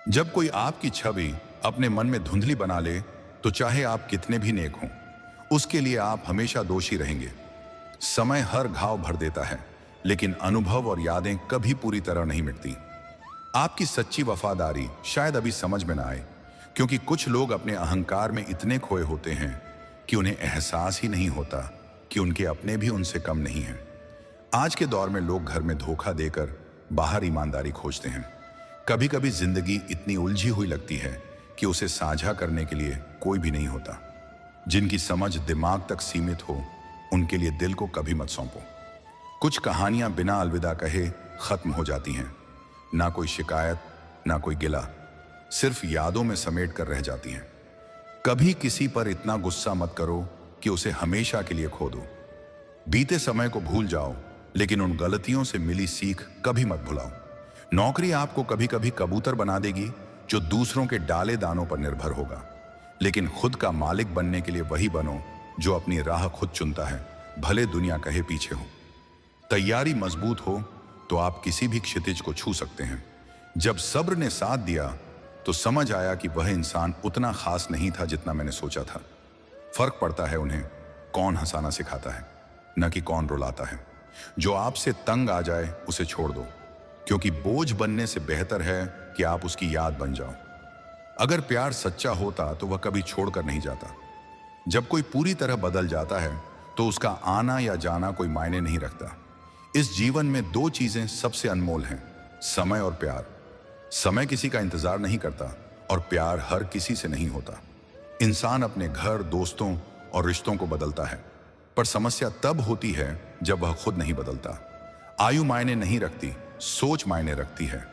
जब कोई आपकी छवि अपने मन में धुंधली बना ले, तो चाहे आप कितने भी नेक हों, उसके लिए आप हमेशा दोषी रहेंगे। समय हर घाव भर देता है, लेकिन अनुभव और यादें कभी पूरी तरह नहीं मिटती। आपकी सच्ची वफादारी शायद अभी समझ में ना आए, क्योंकि कुछ लोग अपने अहंकार में इतने खोए होते हैं कि उन्हें एहसास ही नहीं होता कि उनके अपने भी उनसे कम नहीं हैं। आज के दौर में लोग घर में धोखा देकर बाहर ईमानदारी खोजते हैं। कभी कभी जिंदगी इतनी उलझी हुई लगती है कि उसे साझा करने के लिए कोई भी नहीं होता। जिनकी समझ दिमाग तक सीमित हो, उनके लिए दिल को कभी मत सौंपो। कुछ कहानियां बिना अलविदा कहे खत्म हो जाती हैं। ना कोई शिकायत, ना कोई गिला, सिर्फ यादों में समेट कर रह जाती हैं। कभी किसी पर इतना गुस्सा मत करो कि उसे हमेशा के लिए खो दो। बीते समय को भूल जाओ, लेकिन उन गलतियों से मिली सीख कभी मत भुलाओ। नौकरी आपको कभी कभी कबूतर बना देगी जो दूसरों के डाले दानों पर निर्भर होगा, लेकिन खुद का मालिक बनने के लिए वही बनो जो अपनी राह खुद चुनता है, भले दुनिया कहे पीछे हो। तैयारी मजबूत हो तो आप किसी भी क्षितिज को छू सकते हैं। जब सब्र ने साथ दिया तो समझ आया कि वह इंसान उतना खास नहीं था जितना मैंने सोचा था। फर्क पड़ता है उन्हें कौन हंसाना सिखाता है, न कि कौन रुलाता है। जो आपसे तंग आ जाए उसे छोड़ दो, क्योंकि बोझ बनने से बेहतर है कि आप उसकी याद बन जाओ। अगर प्यार सच्चा होता तो वह कभी छोड़कर नहीं जाता। जब कोई पूरी तरह बदल जाता है तो उसका आना या जाना कोई मायने नहीं रखता। इस जीवन में दो चीजें सबसे अनमोल हैं, समय और प्यार। समय किसी का इंतजार नहीं करता और प्यार हर किसी से नहीं होता। इंसान अपने घर, दोस्तों और रिश्तों को बदलता है, पर समस्या तब होती है जब वह खुद नहीं बदलता। आयु मायने नहीं रखती, सोच मायने रखती है।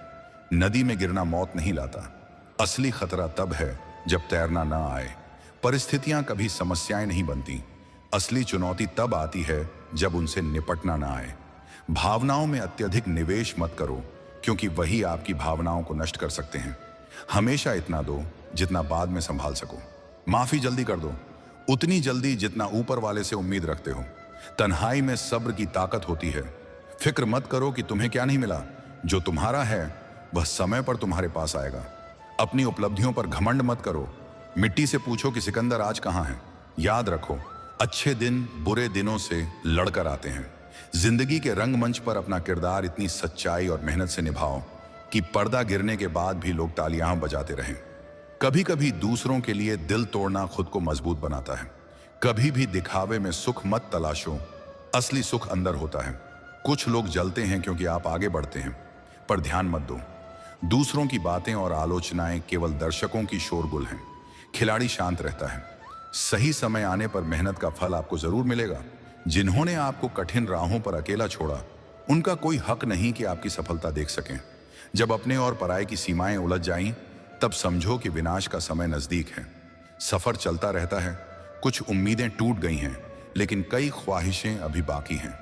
नदी में गिरना मौत नहीं लाता। असली खतरा तब है जब तैरना ना आए। परिस्थितियां कभी समस्याएं नहीं बनती। असली चुनौती तब आती है जब उनसे निपटना ना आए। भावनाओं में अत्यधिक निवेश मत करो, क्योंकि वही आपकी भावनाओं को नष्ट कर सकते हैं। हमेशा इतना दो जितना बाद में संभाल सको। माफी जल्दी कर दो, उतनी जल्दी जितना ऊपर वाले से उम्मीद रखते हो। तन्हाई में सब्र की ताकत होती है। फिक्र मत करो कि तुम्हें क्या नहीं मिला। जो तुम्हारा है वह समय पर तुम्हारे पास आएगा। अपनी उपलब्धियों पर घमंड मत करो। मिट्टी से पूछो कि सिकंदर आज कहाँ है। याद रखो, अच्छे दिन बुरे दिनों से लड़कर आते हैं। जिंदगी के रंगमंच पर अपना किरदार इतनी सच्चाई और मेहनत से निभाओ कि पर्दा गिरने के बाद भी लोग तालियां बजाते रहें। कभी कभी दूसरों के लिए दिल तोड़ना खुद को मजबूत बनाता है। कभी भी दिखावे में सुख मत तलाशो, असली सुख अंदर होता है। कुछ लोग जलते हैं क्योंकि आप आगे बढ़ते हैं, पर ध्यान मत दो, दूसरों की बातें और आलोचनाएं केवल दर्शकों की शोरगुल हैं। खिलाड़ी शांत रहता है। सही समय आने पर मेहनत का फल आपको जरूर मिलेगा। जिन्होंने आपको कठिन राहों पर अकेला छोड़ा, उनका कोई हक नहीं कि आपकी सफलता देख सकें। जब अपने और पराये की सीमाएं उलझ जाएं, तब समझो कि विनाश का समय नजदीक है। सफर चलता रहता है। कुछ उम्मीदें टूट गई हैं, लेकिन कई ख्वाहिशें अभी बाकी हैं।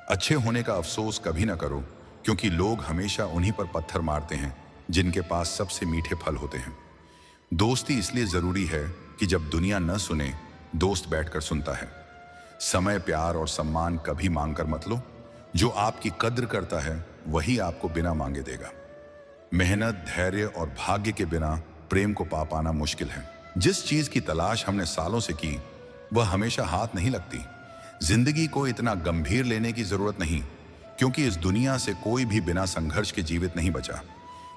अच्छे होने का अफसोस कभी ना करो, क्योंकि लोग हमेशा उन्हीं पर पत्थर मारते हैं जिनके पास सबसे मीठे फल होते हैं। दोस्ती इसलिए जरूरी है कि जब दुनिया न सुने, दोस्त बैठकर सुनता है। समय, प्यार और सम्मान कभी मांग कर मत लो। जो आपकी कद्र करता है वही आपको बिना मांगे देगा। मेहनत, धैर्य और भाग्य के बिना प्रेम को पा पाना मुश्किल है। जिस चीज की तलाश हमने सालों से की, वह हमेशा हाथ नहीं लगती। जिंदगी को इतना गंभीर लेने की जरूरत नहीं, क्योंकि इस दुनिया से कोई भी बिना संघर्ष के जीवित नहीं बचा।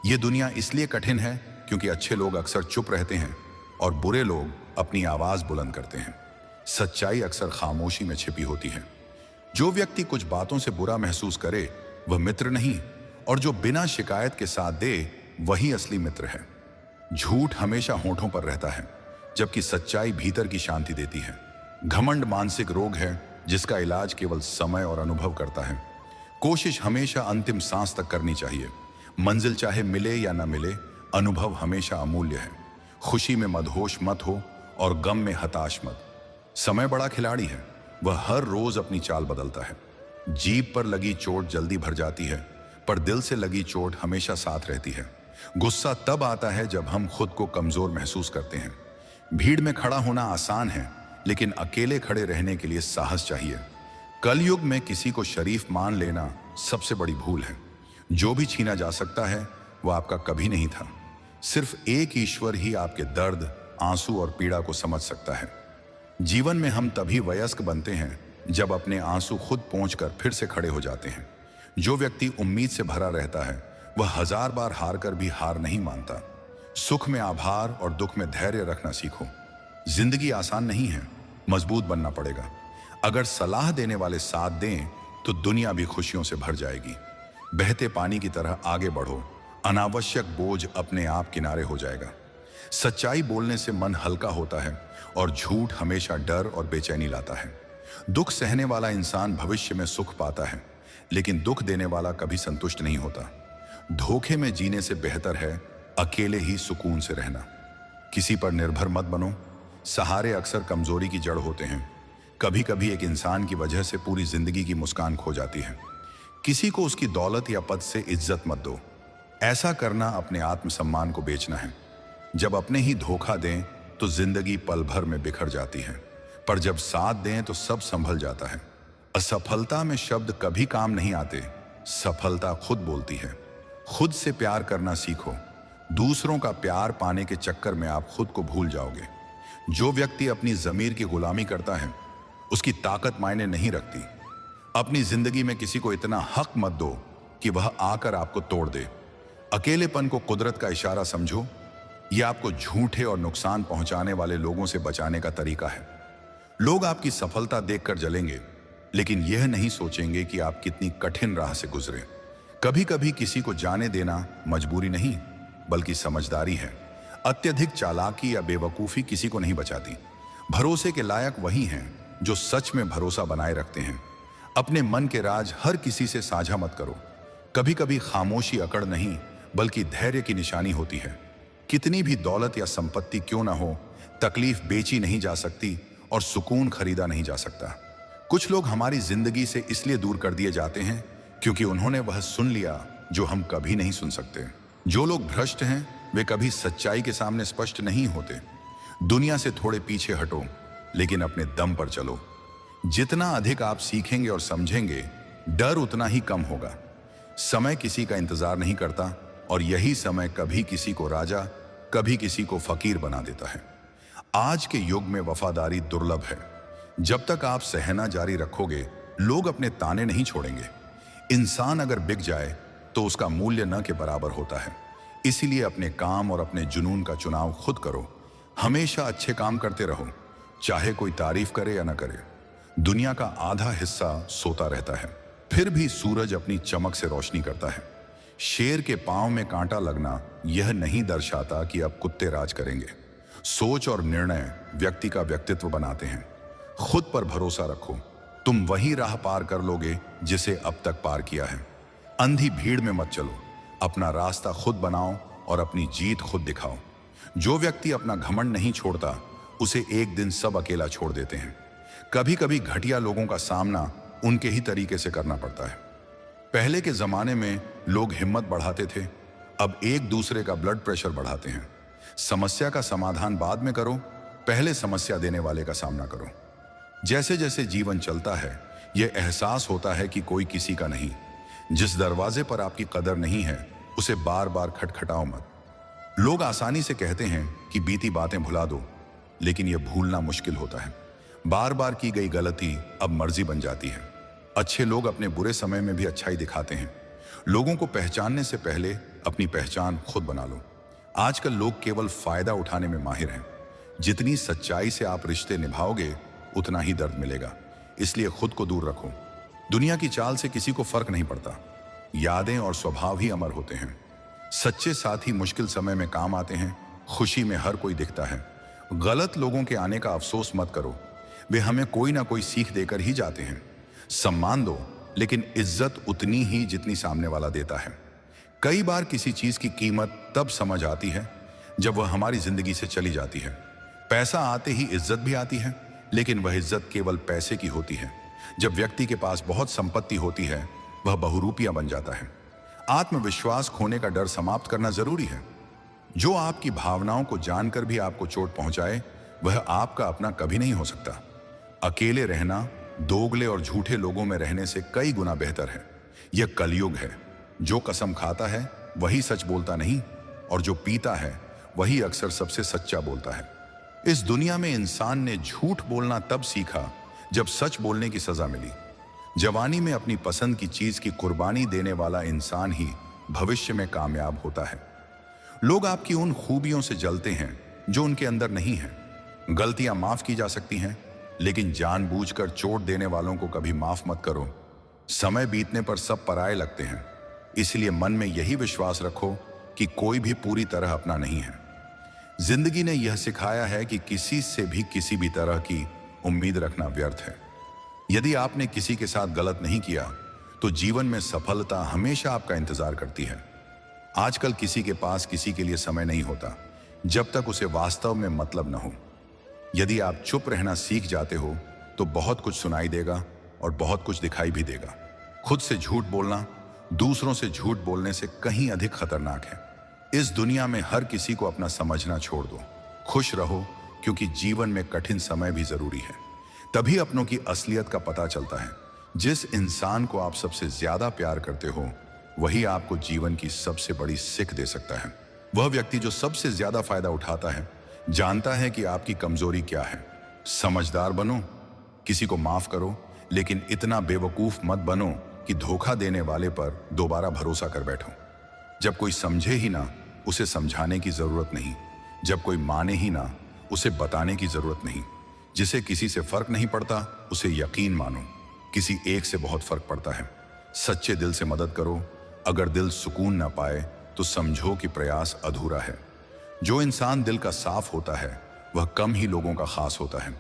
यह दुनिया इसलिए कठिन है क्योंकि अच्छे लोग अक्सर चुप रहते हैं और बुरे लोग अपनी आवाज बुलंद करते हैं। सच्चाई अक्सर खामोशी में छिपी होती है। जो व्यक्ति कुछ बातों से बुरा महसूस करे वह मित्र नहीं, और जो बिना शिकायत के साथ दे वही असली मित्र है। झूठ हमेशा होठों पर रहता है, जबकि सच्चाई भीतर की शांति देती है। घमंड मानसिक रोग है जिसका इलाज केवल समय और अनुभव करता है। कोशिश हमेशा अंतिम सांस तक करनी चाहिए। मंजिल चाहे मिले या न मिले, अनुभव हमेशा अमूल्य है। खुशी में मदहोश मत हो और गम में हताश मत। समय बड़ा खिलाड़ी है, वह हर रोज अपनी चाल बदलता है। जीभ पर लगी चोट जल्दी भर जाती है, पर दिल से लगी चोट हमेशा साथ रहती है। गुस्सा तब आता है जब हम खुद को कमजोर महसूस करते हैं। भीड़ में खड़ा होना आसान है, लेकिन अकेले खड़े रहने के लिए साहस चाहिए। कलयुग में किसी को शरीफ मान लेना सबसे बड़ी भूल है। जो भी छीना जा सकता है वह आपका कभी नहीं था। सिर्फ एक ईश्वर ही आपके दर्द, आंसू और पीड़ा को समझ सकता है। जीवन में हम तभी वयस्क बनते हैं जब अपने आंसू खुद पोंछकर फिर से खड़े हो जाते हैं। जो व्यक्ति उम्मीद से भरा रहता है वह 1000 बार हार कर भी हार नहीं मानता। सुख में आभार और दुख में धैर्य रखना सीखो। जिंदगी आसान नहीं है, मजबूत बनना पड़ेगा। अगर सलाह देने वाले साथ दें तो दुनिया भी खुशियों से भर जाएगी। बहते पानी की तरह आगे बढ़ो, अनावश्यक बोझ अपने आप किनारे हो जाएगा। सच्चाई बोलने से मन हल्का होता है और झूठ हमेशा डर और बेचैनी लाता है। दुख सहने वाला इंसान भविष्य में सुख पाता है, लेकिन दुख देने वाला कभी संतुष्ट नहीं होता। धोखे में जीने से बेहतर है अकेले ही सुकून से रहना। किसी पर निर्भर मत बनो। सहारे अक्सर कमजोरी की जड़ होते हैं। कभी कभी एक इंसान की वजह से पूरी जिंदगी की मुस्कान खो जाती है। किसी को उसकी दौलत या पद से इज्जत मत दो। ऐसा करना अपने आत्मसम्मान को बेचना है। जब अपने ही धोखा दें तो जिंदगी पल भर में बिखर जाती है, पर जब साथ दें तो सब संभल जाता है। असफलता में शब्द कभी काम नहीं आते, सफलता खुद बोलती है। खुद से प्यार करना सीखो। दूसरों का प्यार पाने के चक्कर में आप खुद को भूल जाओगे। जो व्यक्ति अपनी जमीर की गुलामी करता है उसकी ताकत मायने नहीं रखती। अपनी जिंदगी में किसी को इतना हक मत दो कि वह आकर आपको तोड़ दे। अकेलेपन को कुदरत का इशारा समझो। यह आपको झूठे और नुकसान पहुंचाने वाले लोगों से बचाने का तरीका है। लोग आपकी सफलता देखकर जलेंगे, लेकिन यह नहीं सोचेंगे कि आप कितनी कठिन राह से गुजरे। कभी कभी किसी को जाने देना मजबूरी नहीं बल्कि समझदारी है। अत्यधिक चालाकी या बेवकूफी किसी को नहीं बचाती। भरोसे के लायक वही हैं जो सच में भरोसा बनाए रखते हैं। अपने मन के राज हर किसी से साझा मत करो। कभी कभी खामोशी अकड़ नहीं बल्कि धैर्य की निशानी होती है। कितनी भी दौलत या संपत्ति क्यों ना हो, तकलीफ बेची नहीं जा सकती और सुकून खरीदा नहीं जा सकता। कुछ लोग हमारी जिंदगी से इसलिए दूर कर दिए जाते हैं क्योंकि उन्होंने वह सुन लिया जो हम कभी नहीं सुन सकते। जो लोग भ्रष्ट हैं वे कभी सच्चाई के सामने स्पष्ट नहीं होते। दुनिया से थोड़े पीछे हटो, लेकिन अपने दम पर चलो। जितना अधिक आप सीखेंगे और समझेंगे, डर उतना ही कम होगा। समय किसी का इंतजार नहीं करता और यही समय कभी किसी को राजा, कभी किसी को फकीर बना देता है। आज के युग में वफादारी दुर्लभ है। जब तक आप सहना जारी रखोगे, लोग अपने ताने नहीं छोड़ेंगे। इंसान अगर बिक जाए तो उसका मूल्य न के बराबर होता है। इसीलिए अपने काम और अपने जुनून का चुनाव खुद करो। हमेशा अच्छे काम करते रहो, चाहे कोई तारीफ करे या न करे। दुनिया का आधा हिस्सा सोता रहता है, फिर भी सूरज अपनी चमक से रोशनी करता है। शेर के पांव में कांटा लगना यह नहीं दर्शाता कि अब कुत्ते राज करेंगे। सोच और निर्णय व्यक्ति का व्यक्तित्व बनाते हैं। खुद पर भरोसा रखो, तुम वही राह पार कर लोगे जिसे अब तक पार किया है। अंधी भीड़ में मत चलो, अपना रास्ता खुद बनाओ और अपनी जीत खुद दिखाओ। जो व्यक्ति अपना घमंड नहीं छोड़ता उसे एक दिन सब अकेला छोड़ देते हैं। कभी कभी घटिया लोगों का सामना उनके ही तरीके से करना पड़ता है। पहले के जमाने में लोग हिम्मत बढ़ाते थे, अब एक दूसरे का ब्लड प्रेशर बढ़ाते हैं। समस्या का समाधान बाद में करो, पहले समस्या देने वाले का सामना करो। जैसे जैसे जीवन चलता है यह एहसास होता है कि कोई किसी का नहीं। जिस दरवाजे पर आपकी कदर नहीं है उसे बार बार खटखटाओ मत। लोग आसानी से कहते हैं कि बीती बातें भुला दो, लेकिन यह भूलना मुश्किल होता है। बार बार की गई गलती अब मर्जी बन जाती है। अच्छे लोग अपने बुरे समय में भी अच्छाई दिखाते हैं। लोगों को पहचानने से पहले अपनी पहचान खुद बना लो। आजकल लोग केवल फायदा उठाने में माहिर हैं। जितनी सच्चाई से आप रिश्ते निभाओगे उतना ही दर्द मिलेगा। इसलिए खुद को दूर रखो। दुनिया की चाल से किसी को फर्क नहीं पड़ता। यादें और स्वभाव ही अमर होते हैं। सच्चे साथी मुश्किल समय में काम आते हैं, खुशी में हर कोई दिखता है। गलत लोगों के आने का अफसोस मत करो, वे हमें कोई ना कोई सीख देकर ही जाते हैं। सम्मान दो, लेकिन इज्जत उतनी ही जितनी सामने वाला देता है। कई बार किसी चीज की कीमत तब समझ आती है जब वह हमारी जिंदगी से चली जाती है। पैसा आते ही इज्जत भी आती है, लेकिन वह इज्जत केवल पैसे की होती है। जब व्यक्ति के पास बहुत संपत्ति होती है वह बहुरूपिया बन जाता है। आत्मविश्वास खोने का डर समाप्त करना जरूरी है। जो आपकी भावनाओं को जानकर भी आपको चोट पहुंचाए वह आपका अपना कभी नहीं हो सकता। अकेले रहना दोगले और झूठे लोगों में रहने से कई गुना बेहतर है। यह कलयुग है। जो कसम खाता है वही सच बोलता नहीं और जो पीता है वही अक्सर सबसे सच्चा बोलता है। इस दुनिया में इंसान ने झूठ बोलना तब सीखा जब सच बोलने की सजा मिली। जवानी में अपनी पसंद की चीज की कुर्बानी देने वाला इंसान ही भविष्य में कामयाब होता है। लोग आपकी उन खूबियों से जलते हैं जो उनके अंदर नहीं है। गलतियां माफ की जा सकती हैं, लेकिन जानबूझकर चोट देने वालों को कभी माफ मत करो। समय बीतने पर सब पराये लगते हैं, इसलिए मन में यही विश्वास रखो कि कोई भी पूरी तरह अपना नहीं है। जिंदगी ने यह सिखाया है कि किसी से भी किसी भी तरह की उम्मीद रखना व्यर्थ है। यदि आपने किसी के साथ गलत नहीं किया तो जीवन में सफलता हमेशा आपका इंतजार करती है। आजकल किसी के पास किसी के लिए समय नहीं होता जब तक उसे वास्तव में मतलब न हो। यदि आप चुप रहना सीख जाते हो तो बहुत कुछ सुनाई देगा और बहुत कुछ दिखाई भी देगा। खुद से झूठ बोलना दूसरों से झूठ बोलने से कहीं अधिक खतरनाक है। इस दुनिया में हर किसी को अपना समझना छोड़ दो। खुश रहो, क्योंकि जीवन में कठिन समय भी जरूरी है। तभी अपनों की असलियत का पता चलता है। जिस इंसान को आप सबसे ज्यादा प्यार करते हो वही आपको जीवन की सबसे बड़ी सीख दे सकता है। वह व्यक्ति जो सबसे ज्यादा फायदा उठाता है जानता है कि आपकी कमजोरी क्या है। समझदार बनो, किसी को माफ करो, लेकिन इतना बेवकूफ मत बनो कि धोखा देने वाले पर दोबारा भरोसा कर बैठो। जब कोई समझे ही ना उसे समझाने की जरूरत नहीं, जब कोई माने ही ना उसे बताने की जरूरत नहीं। जिसे किसी से फर्क नहीं पड़ता उसे यकीन मानो, किसी एक से बहुत फर्क पड़ता है। सच्चे दिल से मदद करो। अगर दिल सुकून ना पाए तो समझो कि प्रयास अधूरा है। जो इंसान दिल का साफ होता है वह कम ही लोगों का खास होता है।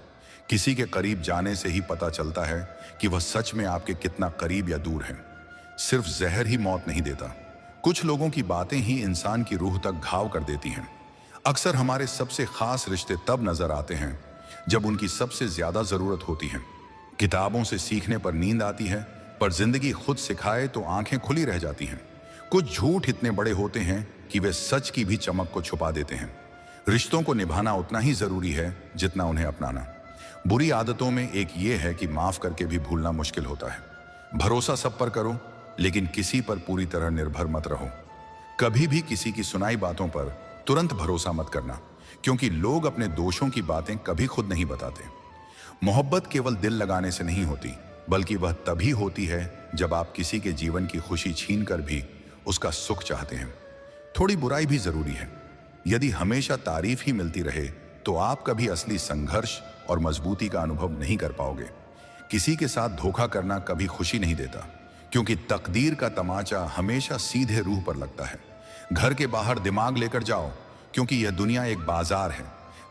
किसी के करीब जाने से ही पता चलता है कि वह सच में आपके कितना करीब या दूर है। सिर्फ जहर ही मौत नहीं देता, कुछ लोगों की बातें ही इंसान की रूह तक घाव कर देती हैं। अक्सर हमारे सबसे खास रिश्ते तब नजर आते हैं जब उनकी सबसे ज्यादा जरूरत होती है। किताबों से सीखने पर नींद आती है, पर जिंदगी खुद सिखाए तो आंखें खुली रह जाती हैं। कुछ झूठ इतने बड़े होते हैं कि वे सच की भी चमक को छुपा देते हैं। रिश्तों को निभाना उतना ही जरूरी है जितना उन्हें अपनाना। बुरी आदतों में एक ये है कि माफ करके भी भूलना मुश्किल होता है। भरोसा सब पर करो, लेकिन किसी पर पूरी तरह निर्भर मत रहो। कभी भी किसी की सुनाई बातों पर तुरंत भरोसा मत करना, क्योंकि लोग अपने दोषों की बातें कभी खुद नहीं बताते। मोहब्बत केवल दिल लगाने से नहीं होती, बल्कि वह तभी होती है जब आप किसी के जीवन की खुशी छीनकर भी उसका सुख चाहते हैं। थोड़ी बुराई भी जरूरी है। यदि हमेशा तारीफ ही मिलती रहे तो आप कभी असली संघर्ष और मजबूती का अनुभव नहीं कर पाओगे। किसी के साथ धोखा करना कभी खुशी नहीं देता, क्योंकि तकदीर का तमाचा हमेशा सीधे रूह पर लगता है। घर के बाहर दिमाग लेकर जाओ, क्योंकि यह दुनिया एक बाजार है।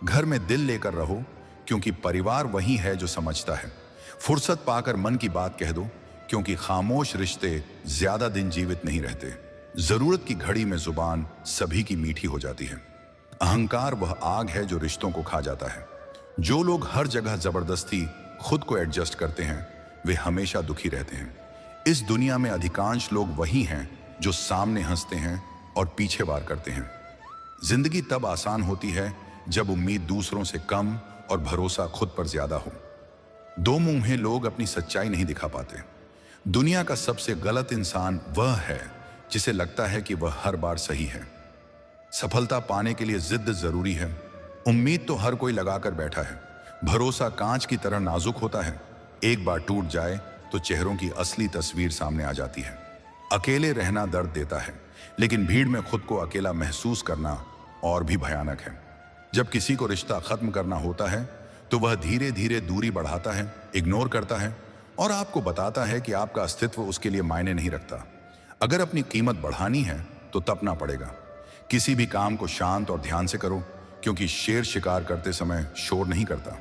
घर में दिल लेकर रहो, क्योंकि परिवार वही है जो समझता है। फुर्सत पाकर मन की बात कह दो, क्योंकि खामोश रिश्ते ज्यादा दिन जीवित नहीं रहते। जरूरत की घड़ी में जुबान सभी की मीठी हो जाती है। अहंकार वह आग है जो रिश्तों को खा जाता है। जो लोग हर जगह जबरदस्ती खुद को एडजस्ट करते हैं वे हमेशा दुखी रहते हैं। इस दुनिया में अधिकांश लोग वही हैं जो सामने हंसते हैं और पीछे वार करते हैं। जिंदगी तब आसान होती है जब उम्मीद दूसरों से कम और भरोसा खुद पर ज्यादा हो। दो मुंहे लोग अपनी सच्चाई नहीं दिखा पाते। दुनिया का सबसे गलत इंसान वह है जिसे लगता है कि वह हर बार सही है। सफलता पाने के लिए जिद जरूरी है। उम्मीद तो हर कोई लगाकर बैठा है। भरोसा कांच की तरह नाजुक होता है। एक बार टूट जाए तो चेहरों की असली तस्वीर सामने आ जाती है। अकेले रहना दर्द देता है, लेकिन भीड़ में खुद को अकेला महसूस करना और भी भयानक है। जब किसी को रिश्ता खत्म करना होता है तो वह धीरे धीरे दूरी बढ़ाता है, इग्नोर करता है और आपको बताता है कि आपका अस्तित्व उसके लिए मायने नहीं रखता। अगर अपनी कीमत बढ़ानी है तो तपना पड़ेगा। किसी भी काम को शांत और ध्यान से करो, क्योंकि शेर शिकार करते समय शोर नहीं करता।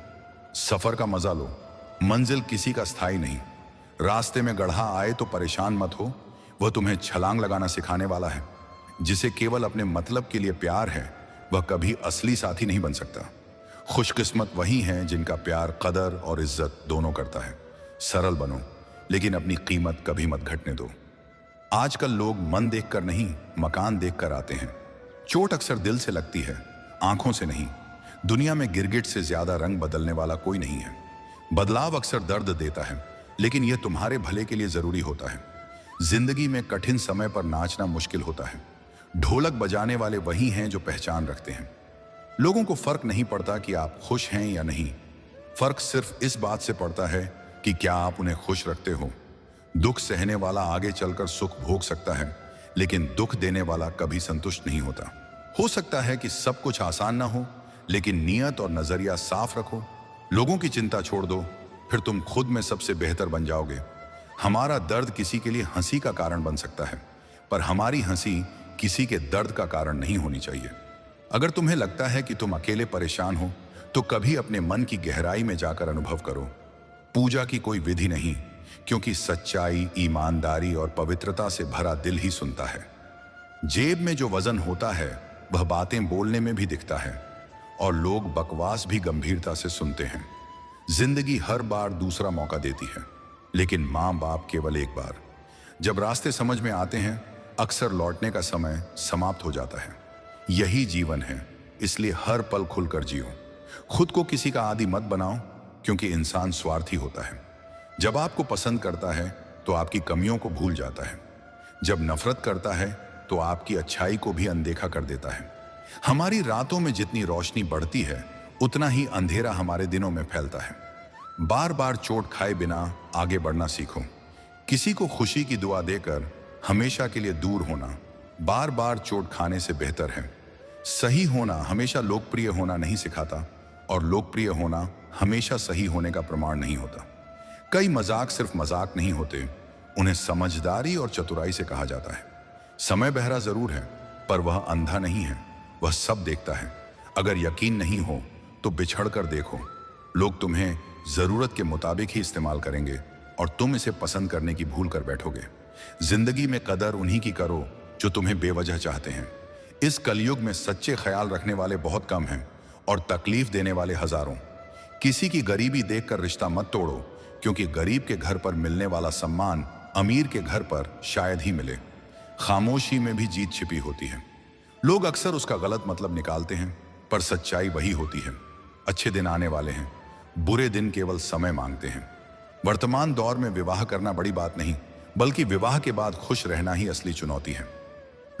सफर का मजा लो, मंजिल किसी का स्थायी नहीं। रास्ते में गड्ढा आए तो परेशान मत हो, वह तुम्हें छलांग लगाना सिखाने वाला है। जिसे केवल अपने मतलब के लिए प्यार है वह कभी असली साथी नहीं बन सकता। खुशकिस्मत वही हैं जिनका प्यार कदर और इज्जत दोनों करता है। सरल बनो, लेकिन अपनी कीमत कभी मत घटने दो। आजकल लोग मन देखकर नहीं मकान देखकर आते हैं। चोट अक्सर दिल से लगती है, आंखों से नहीं। दुनिया में गिरगिट से ज्यादा रंग बदलने वाला कोई नहीं है। बदलाव अक्सर दर्द देता है, लेकिन यह तुम्हारे भले के लिए जरूरी होता है। जिंदगी में कठिन समय पर नाचना मुश्किल होता है। ढोलक बजाने वाले वही हैं जो पहचान रखते हैं। लोगों को फर्क नहीं पड़ता कि आप खुश हैं या नहीं। फर्क सिर्फ इस बात से पड़ता है कि क्या आप उन्हें खुश रखते हो। दुख सहने वाला आगे चलकर सुख भोग सकता है, लेकिन दुख देने वाला कभी संतुष्ट नहीं होता। हो सकता है कि सब कुछ आसान ना हो, लेकिन नियत और नजरिया साफ रखो। लोगों की चिंता छोड़ दो, फिर तुम खुद में सबसे बेहतर बन जाओगे। हमारा दर्द किसी के लिए हंसी का कारण बन सकता है, पर हमारी हंसी किसी के दर्द का कारण नहीं होनी चाहिए। अगर तुम्हें लगता है कि तुम अकेले परेशान हो, तो कभी अपने मन की गहराई में जाकर अनुभव करो। पूजा की कोई विधि नहीं, क्योंकि सच्चाई, ईमानदारी और पवित्रता से भरा दिल ही सुनता है। जेब में जो वजन होता है वह बातें बोलने में भी दिखता है, और लोग बकवास भी गंभीरता से सुनते हैं। जिंदगी हर बार दूसरा मौका देती है, लेकिन माँ बाप केवल एक बार। जब रास्ते समझ में आते हैं, अक्सर लौटने का समय समाप्त हो जाता है। यही जीवन है, इसलिए हर पल खुलकर जियो। खुद को किसी का आदी मत बनाओ, क्योंकि इंसान स्वार्थी होता है। जब आपको पसंद करता है तो आपकी कमियों को भूल जाता है। जब नफरत करता है तो आपकी अच्छाई को भी अनदेखा कर देता है। हमारी रातों में जितनी रोशनी बढ़ती है, उतना ही अंधेरा हमारे दिनों में फैलता है। बार बार चोट खाए बिना आगे बढ़ना सीखो। किसी को खुशी की दुआ देकर हमेशा के लिए दूर होना बार बार चोट खाने से बेहतर है। सही होना हमेशा लोकप्रिय होना नहीं सिखाता, और लोकप्रिय होना हमेशा सही होने का प्रमाण नहीं होता। कई मजाक सिर्फ मजाक नहीं होते, उन्हें समझदारी और चतुराई से कहा जाता है। समय बहरा जरूर है, पर वह अंधा नहीं है, वह सब देखता है। अगर यकीन नहीं हो तो बिछड़ कर देखो। लोग तुम्हें जरूरत के मुताबिक ही इस्तेमाल करेंगे, और तुम इसे पसंद करने की भूल कर बैठोगे। जिंदगी में कदर उन्हीं की करो जो तुम्हें बेवजह चाहते हैं। इस कलयुग में सच्चे ख्याल रखने वाले बहुत कम हैं, और तकलीफ देने वाले हजारों। किसी की गरीबी देखकर रिश्ता मत तोड़ो, क्योंकि गरीब के घर पर मिलने वाला सम्मान अमीर के घर पर शायद ही मिले। खामोशी में भी जीत छिपी होती है। लोग अक्सर उसका गलत मतलब निकालते हैं, पर सच्चाई वही होती है। अच्छे दिन आने वाले हैं, बुरे दिन केवल समय मांगते हैं। वर्तमान दौर में विवाह करना बड़ी बात नहीं, बल्कि विवाह के बाद खुश रहना ही असली चुनौती है।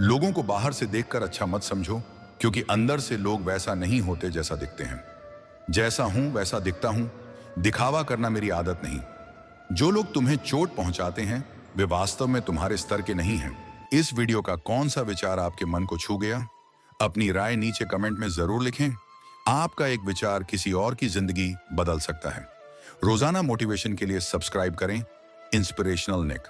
लोगों को बाहर से देखकर अच्छा मत समझो, क्योंकि अंदर से लोग वैसा नहीं होते जैसा दिखते हैं। जैसा हूं वैसा दिखता हूं, दिखावा करना मेरी आदत नहीं। जो लोग तुम्हें चोट पहुंचाते हैं वे वास्तव में तुम्हारे स्तर के नहीं हैं। इस वीडियो का कौन सा विचार आपके मन को छू गया? अपनी राय नीचे कमेंट में जरूर लिखें। आपका एक विचार किसी और की जिंदगी बदल सकता है। रोजाना मोटिवेशन के लिए सब्सक्राइब करें इंस्पिरेशनल निक।